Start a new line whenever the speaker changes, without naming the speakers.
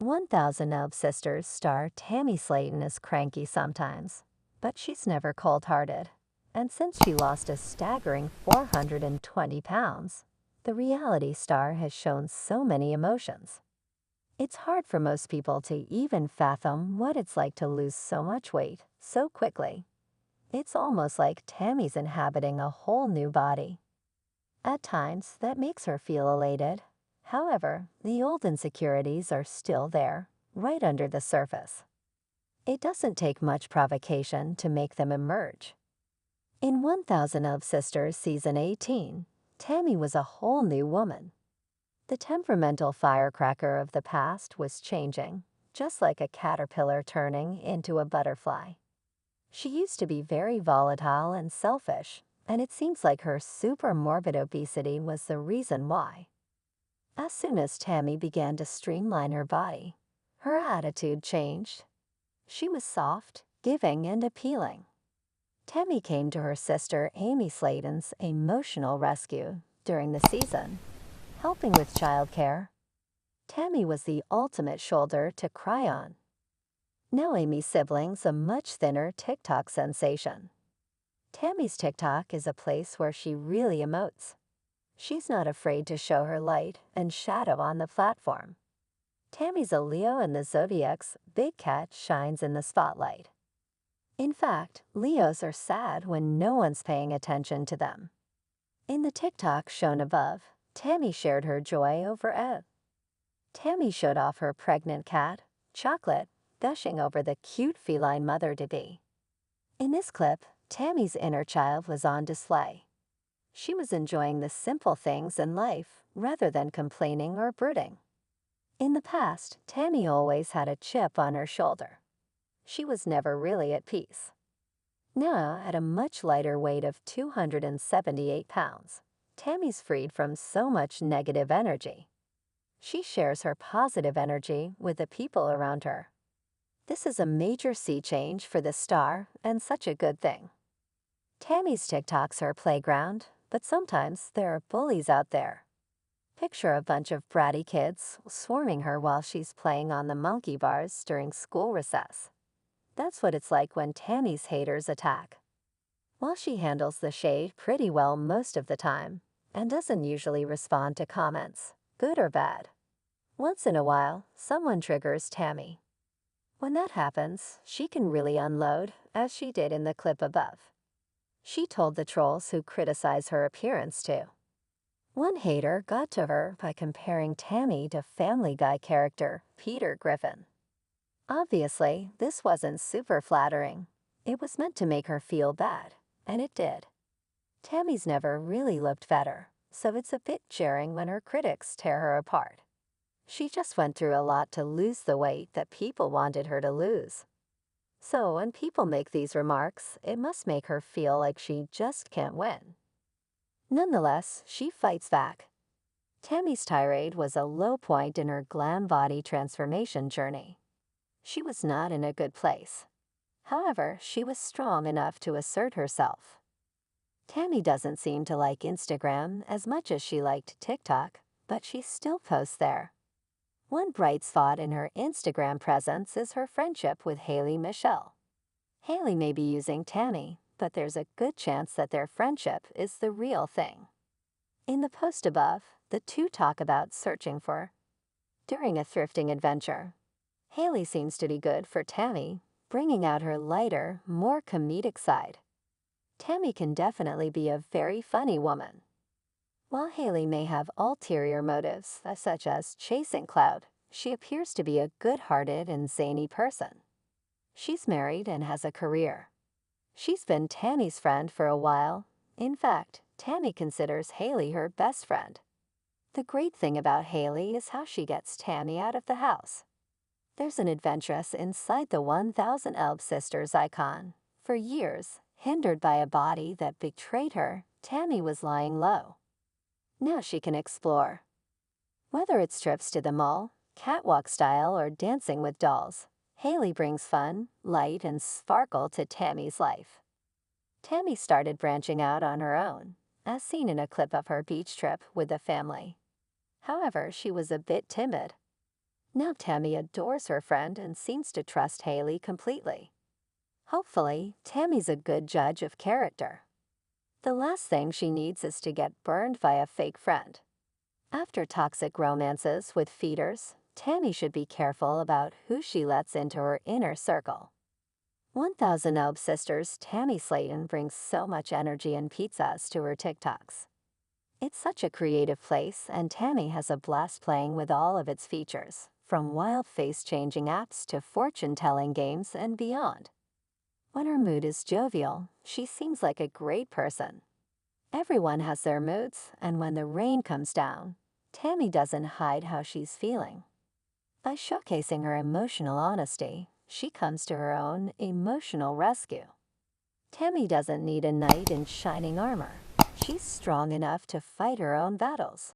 1000 Elf Sisters star Tammy Slayton is cranky sometimes, but she's never cold-hearted. And since she lost a staggering 420 pounds, the reality star has shown so many emotions. It's hard for most people to even fathom what it's like to lose so much weight so quickly. It's almost like Tammy's inhabiting a whole new body. At times, that makes her feel elated. However, the old insecurities are still there, right under the surface. It doesn't take much provocation to make them emerge. In 1000 of Sisters Season 18, Tammy was a whole new woman. The temperamental firecracker of the past was changing, just like a caterpillar turning into a butterfly. She used to be very volatile and selfish, and it seems like her super morbid obesity was the reason why. As soon as Tammy began to streamline her body, her attitude changed. She was soft, giving, and appealing. Tammy came to her sister Amy Slayton's emotional rescue during the season, helping with childcare. Tammy was the ultimate shoulder to cry on. Now Amy's sibling's a much thinner TikTok sensation. Tammy's TikTok is a place where she really emotes. She's not afraid to show her light and shadow on the platform. Tammy's a Leo and the Zodiac's big cat shines in the spotlight. In fact, Leos are sad when no one's paying attention to them. In the TikTok shown above, Tammy shared her joy over Ed. Tammy showed off her pregnant cat, Chocolate, gushing over the cute feline mother-to-be. In this clip, Tammy's inner child was on display. She was enjoying the simple things in life rather than complaining or brooding. In the past, Tammy always had a chip on her shoulder. She was never really at peace. Now, at a much lighter weight of 278 pounds, Tammy's freed from so much negative energy. She shares her positive energy with the people around her. This is a major sea change for the star and such a good thing. Tammy's TikToks are a playground, but sometimes there are bullies out there. Picture a bunch of bratty kids swarming her while she's playing on the monkey bars during school recess. That's what it's like when Tammy's haters attack. While she handles the shade pretty well most of the time, and doesn't usually respond to comments, good or bad. Once in a while, someone triggers Tammy. When that happens, she can really unload, as she did in the clip above. She told the trolls who criticize her appearance to. One hater got to her by comparing Tammy to Family Guy character Peter Griffin. Obviously, this wasn't super flattering. It was meant to make her feel bad, and it did. Tammy's never really looked better, so it's a bit jarring when her critics tear her apart. She just went through a lot to lose the weight that people wanted her to lose. So when people make these remarks, it must make her feel like she just can't win. Nonetheless, she fights back. Tammy's tirade was a low point in her glam body transformation journey. She was not in a good place. However, she was strong enough to assert herself. Tammy doesn't seem to like Instagram as much as she liked TikTok, but she still posts there. One bright spot in her Instagram presence is her friendship with Haley Michelle. Haley may be using Tammy, but there's a good chance that their friendship is the real thing. In the post above, the two talk about searching for. During a thrifting adventure, Haley seems to be good for Tammy, bringing out her lighter, more comedic side. Tammy can definitely be a very funny woman. While Haley may have ulterior motives, such as chasing clout, she appears to be a good-hearted and zany person. She's married and has a career. She's been Tammy's friend for a while. In fact, Tammy considers Haley her best friend. The great thing about Haley is how she gets Tammy out of the house. There's an adventuress inside the 1000 Elb Sisters icon. For years, hindered by a body that betrayed her, Tammy was lying low. Now she can explore. Whether it's trips to the mall, catwalk style, or dancing with dolls, Haley brings fun, light, and sparkle to Tammy's life. Tammy started branching out on her own, as seen in a clip of her beach trip with the family. However, she was a bit timid. Now Tammy adores her friend and seems to trust Haley completely. Hopefully, Tammy's a good judge of character. The last thing she needs is to get burned by a fake friend. After toxic romances with feeders, Tammy should be careful about who she lets into her inner circle. 1000 Oab Sisters Tammy Slayton brings so much energy and pizzas to her TikToks. It's such a creative place, and Tammy has a blast playing with all of its features, from wild face-changing apps to fortune-telling games and beyond. When her mood is jovial, she seems like a great person. Everyone has their moods, and when the rain comes down, Tammy doesn't hide how she's feeling. By showcasing her emotional honesty, she comes to her own emotional rescue. Tammy doesn't need a knight in shining armor. She's strong enough to fight her own battles.